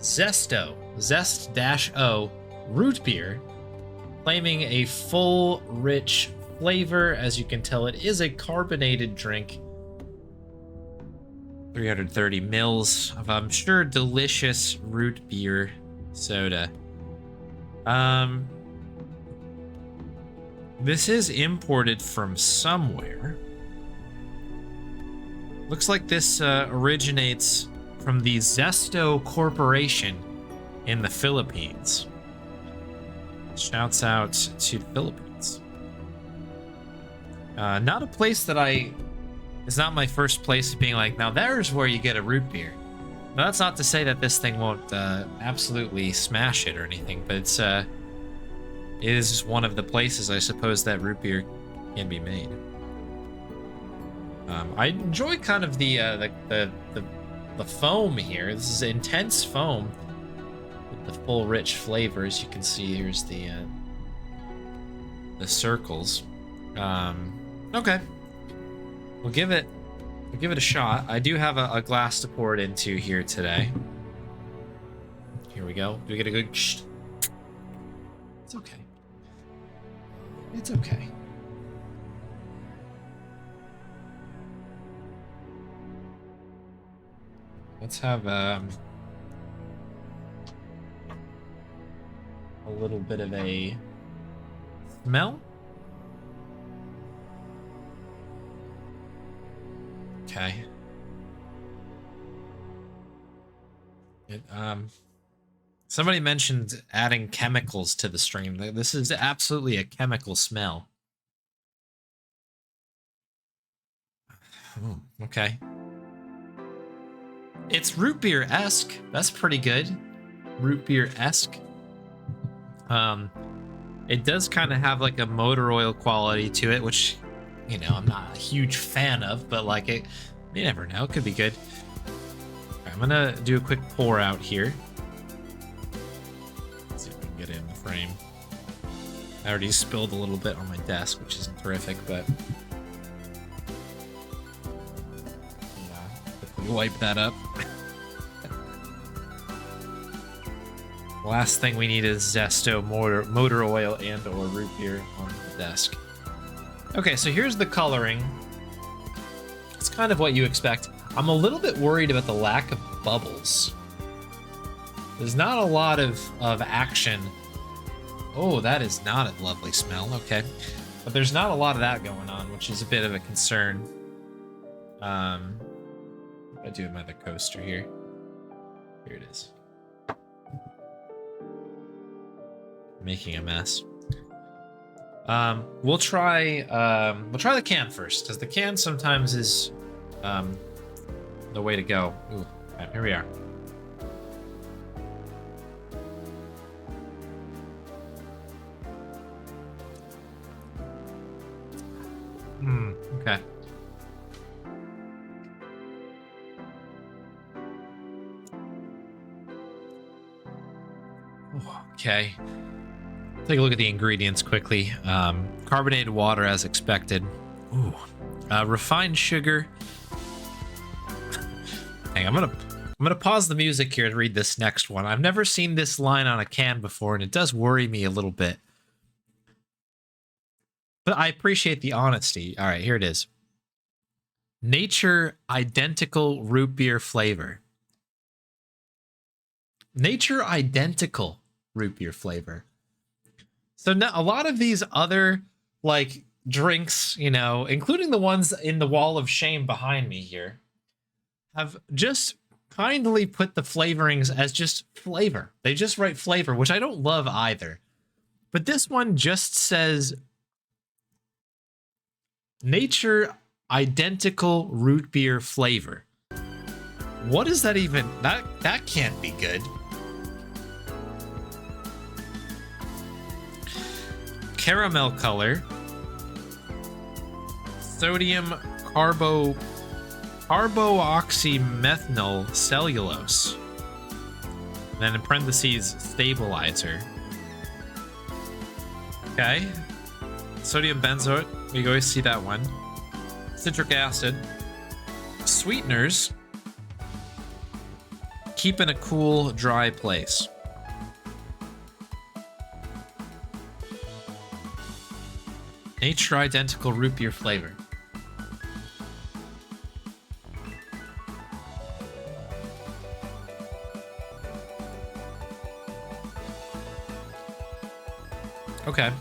Zest-O, Zest-O root beer, claiming a full, rich flavor. As you can tell, it is a carbonated drink. 330 mils of, I'm sure, delicious root beer soda. This is imported from somewhere. Looks like this originates from the Zest-O Corporation in the Philippines. Shouts out to the Philippines. Not a place that it's not my first place of being like, now there's where you get a root beer. Now, that's not to say that this thing won't absolutely smash it or anything, but it is one of the places, I suppose, that root beer can be made. I enjoy kind of the foam here. This is intense foam with the full, rich flavors. You can see here's the circles. Okay, we'll give it a shot. I do have a glass to pour it into here today. Here we go. Do we get a good? It's okay. It's okay. Let's have a little bit of a smell. Okay. Somebody mentioned adding chemicals to the stream. This is absolutely a chemical smell. Oh, okay. It's root beer-esque. That's pretty good. Root beer-esque. It does kind of have like a motor oil quality to it, which, you know, I'm not a huge fan of, but like you never know. It could be good. Right, I'm gonna do a quick pour out here. Let's see if we can get it in the frame. I already spilled a little bit on my desk, which isn't terrific, but quickly wipe that up. Last thing we need is Zest-O motor oil and or root beer on the desk. Okay, so here's the coloring. It's kind of what you expect. I'm a little bit worried about the lack of bubbles. There's not a lot of action. Oh, that is not a lovely smell. Okay. But there's not a lot of that going on, which is a bit of a concern. I do have my other coaster here. Here it is. Making a mess. We'll try the can first, because the can sometimes is the way to go. Ooh, okay, here we are. Okay. Okay. Take a look at the ingredients quickly. Carbonated water as expected. Ooh. Refined sugar. Hang on, I'm gonna pause the music here to read this next one. I've never seen this line on a can before, and it does worry me a little bit. But I appreciate the honesty. All right, here it is. Nature identical root beer flavor. Nature identical root beer flavor. So now a lot of these other like drinks, you know, including the ones in the wall of shame behind me here, have just kindly put the flavorings as just flavor. They just write flavor, which I don't love either. But this one just says nature identical root beer flavor. What is that even? That can't be good. Caramel color, sodium carboxymethyl cellulose, and then in parentheses stabilizer. Okay, sodium benzoate, we always see that one. Citric acid, sweeteners, Keep in a cool, dry place. Nature identical root beer flavor. Okay.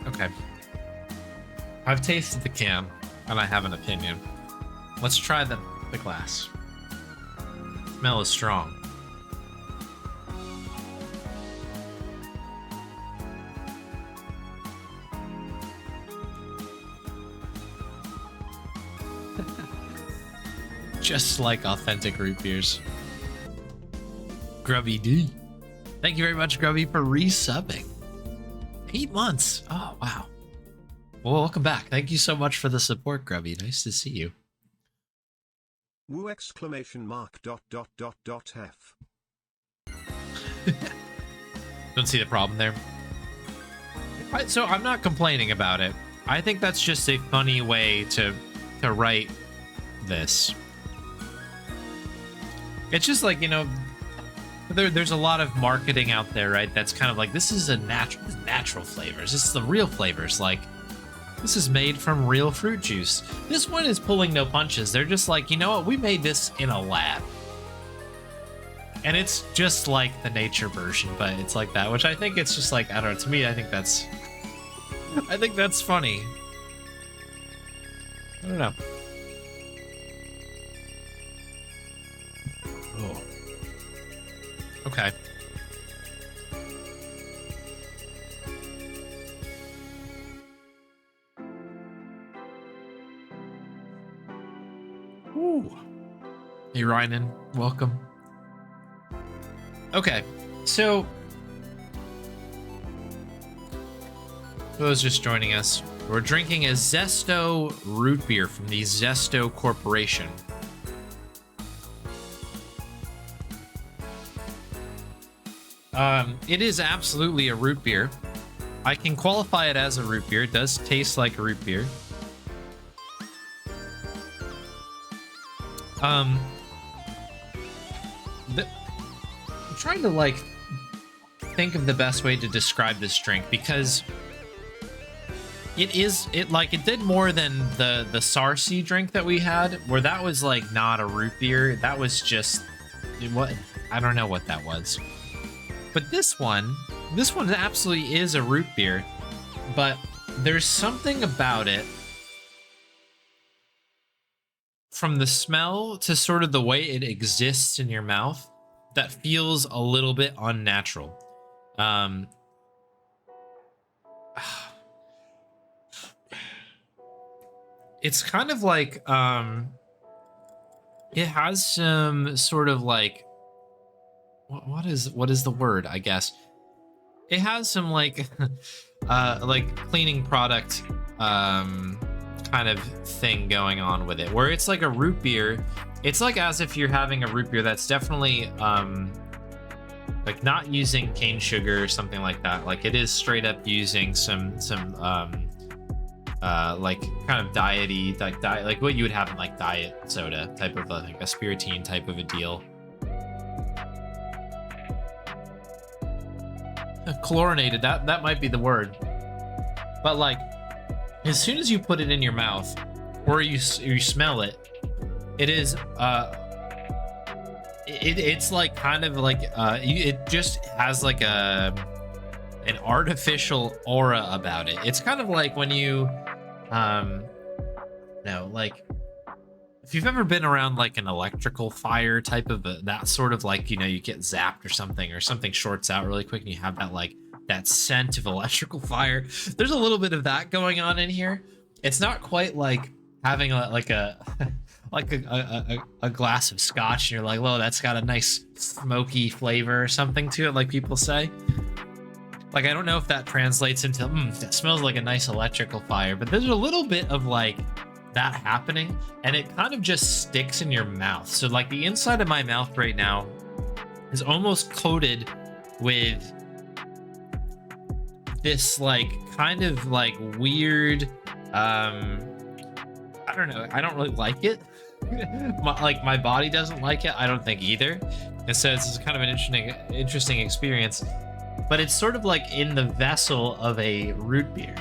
Okay. I've tasted the can, and I have an opinion. Let's try the glass. Smell is strong. Just like authentic root beers. Grubby D. Thank you very much, Grubby, for resubbing. 8 months. Oh, wow. Well, welcome back. Thank you so much for the support, Grubby. Nice to see you. Woo exclamation mark dot dot dot dot F. Don't see the problem there. So I'm not complaining about it. I think that's just a funny way to write this. It's just like, you know, there's a lot of marketing out there, right? That's kind of like, this is a natural flavors. This is the real flavors. Like, this is made from real fruit juice. This one is pulling no punches. They're just like, you know what? We made this in a lab. And it's just like the nature version, but it's like that, which I think it's just like, I don't know, to me, I think that's funny. I don't know. Oh. Okay. Ooh. Hey, Rynan, welcome. Okay, so for those just joining us, we're drinking a Zest-O root beer from the Zest-O Corporation. It is absolutely a root beer. I can qualify it as a root beer. It does taste like a root beer. I'm trying to like think of the best way to describe this drink, because it did more than the Sarsi drink that we had, where that was like not a root beer. That was just what, I don't know what that was. But this one absolutely is a root beer, but there's something about it, from the smell to sort of the way it exists in your mouth, that feels a little bit unnatural. It's kind of like, it has some sort of like, what is the word, I guess? It has some like like cleaning product kind of thing going on with it, where it's like a root beer. It's like as if you're having a root beer that's definitely like not using cane sugar or something like that. Like it is straight up using some like kind of diety, like what you would have in like diet soda type of like a spiritine type of a deal. Chlorinated, that might be the word. But like, as soon as you put it in your mouth, or you smell it, it is it's like kind of like it just has like an artificial aura about it. It's kind of like when you like if you've ever been around like an electrical fire type of that sort of like, you know, you get zapped or something shorts out really quick and you have that like that scent of electrical fire. There's a little bit of that going on in here. It's not quite like having a glass of scotch and you're like, whoa, that's got a nice smoky flavor or something to it, like people say. Like, I don't know if that translates into, that smells like a nice electrical fire, but there's a little bit of like that happening, and it kind of just sticks in your mouth. So like the inside of my mouth right now is almost coated with this like kind of like weird, I don't know, I don't really like it. my body doesn't like it. I don't think either. And so it's kind of an interesting experience. But it's sort of like in the vessel of a root beer.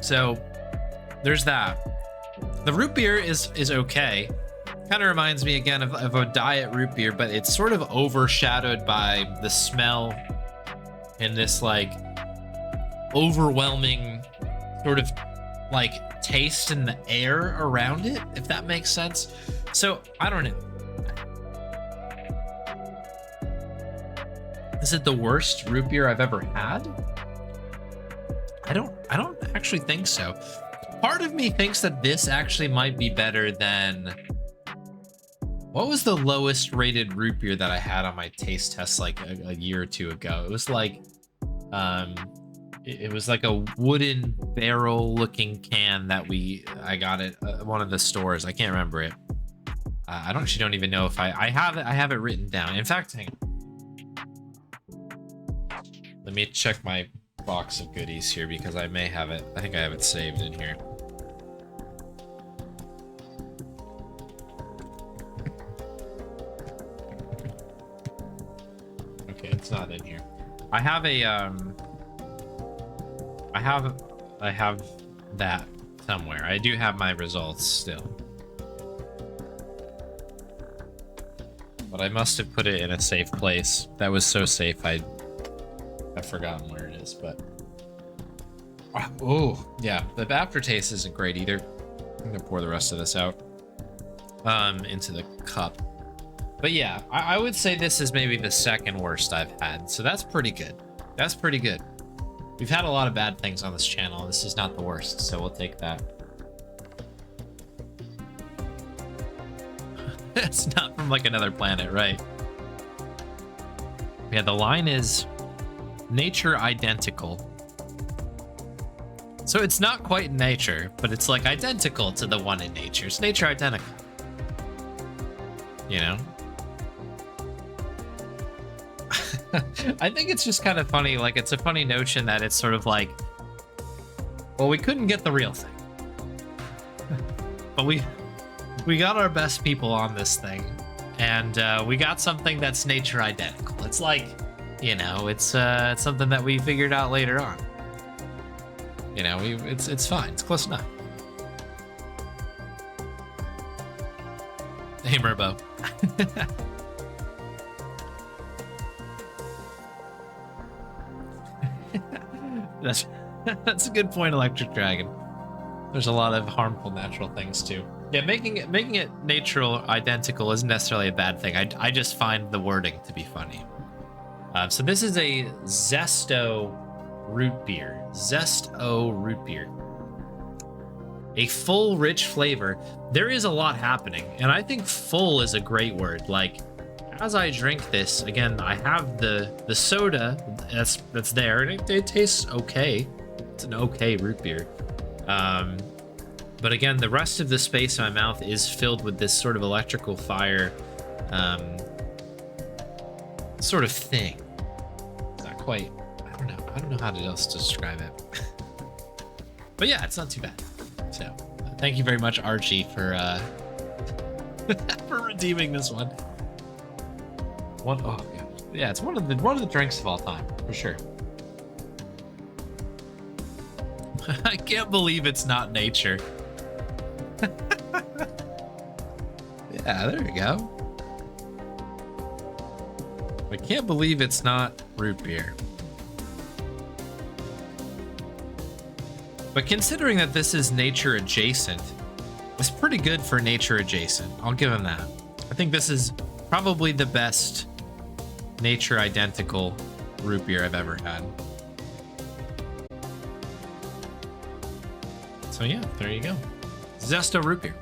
So there's that. The root beer is okay. Kind of reminds me again of a diet root beer, but it's sort of overshadowed by the smell and this like overwhelming sort of like taste in the air around it, if that makes sense. So I don't know. Is it the worst root beer I've ever had? I don't actually think so. Part of me thinks that this actually might be better than, what was the lowest rated root beer that I had on my taste test like a year or two ago? It was like, it was like a wooden barrel looking can that I got at one of the stores. I can't remember it. I don't even know if I have it written down. In fact, hang on. Let me check my box of goodies here because I may have it. I think I have it saved in here. Okay, it's not in here. I have a I have that somewhere. I do have my results still. But I must have put it in a safe place. That was so safe I've forgotten where it is, but oh yeah, the aftertaste isn't great either. I'm gonna pour the rest of this out into the cup. But yeah, I would say this is maybe the second worst I've had, so that's pretty good. That's pretty good. We've had a lot of bad things on this channel, and this is not the worst, so we'll take that. It's not from like another planet, right? Yeah, the line is nature identical. So it's not quite nature, but it's like identical to the one in nature. It's nature identical. You know? I think it's just kind of funny. Like, it's a funny notion that it's sort of like, well, we couldn't get the real thing, but we got our best people on this thing, and we got something that's nature identical. It's like, you know, it's something that we figured out later on. You know, it's fine. It's close enough. Hey, Murbo. That's a good point, Electric Dragon. There's a lot of harmful natural things too. Yeah, making it natural identical isn't necessarily a bad thing. I just find the wording to be funny. So this is a Zest-O root beer. Zest-O root beer. A full, rich flavor. There is a lot happening, and I think full is a great word. Like, as I drink this, again, I have the soda that's there, and it tastes okay. It's an okay root beer. But again, the rest of the space in my mouth is filled with this sort of electrical fire sort of thing. Not quite, I don't know how else to describe it. But yeah, it's not too bad. So thank you very much, Archie, for for redeeming this one. Oh yeah, it's one of the drinks of all time, for sure. I can't believe it's not nature. Yeah, there we go. I can't believe it's not root beer. But considering that this is nature adjacent, it's pretty good for nature adjacent. I'll give him that. I think this is probably the best nature identical root beer I've ever had. So yeah, there you go. Zest-O root beer.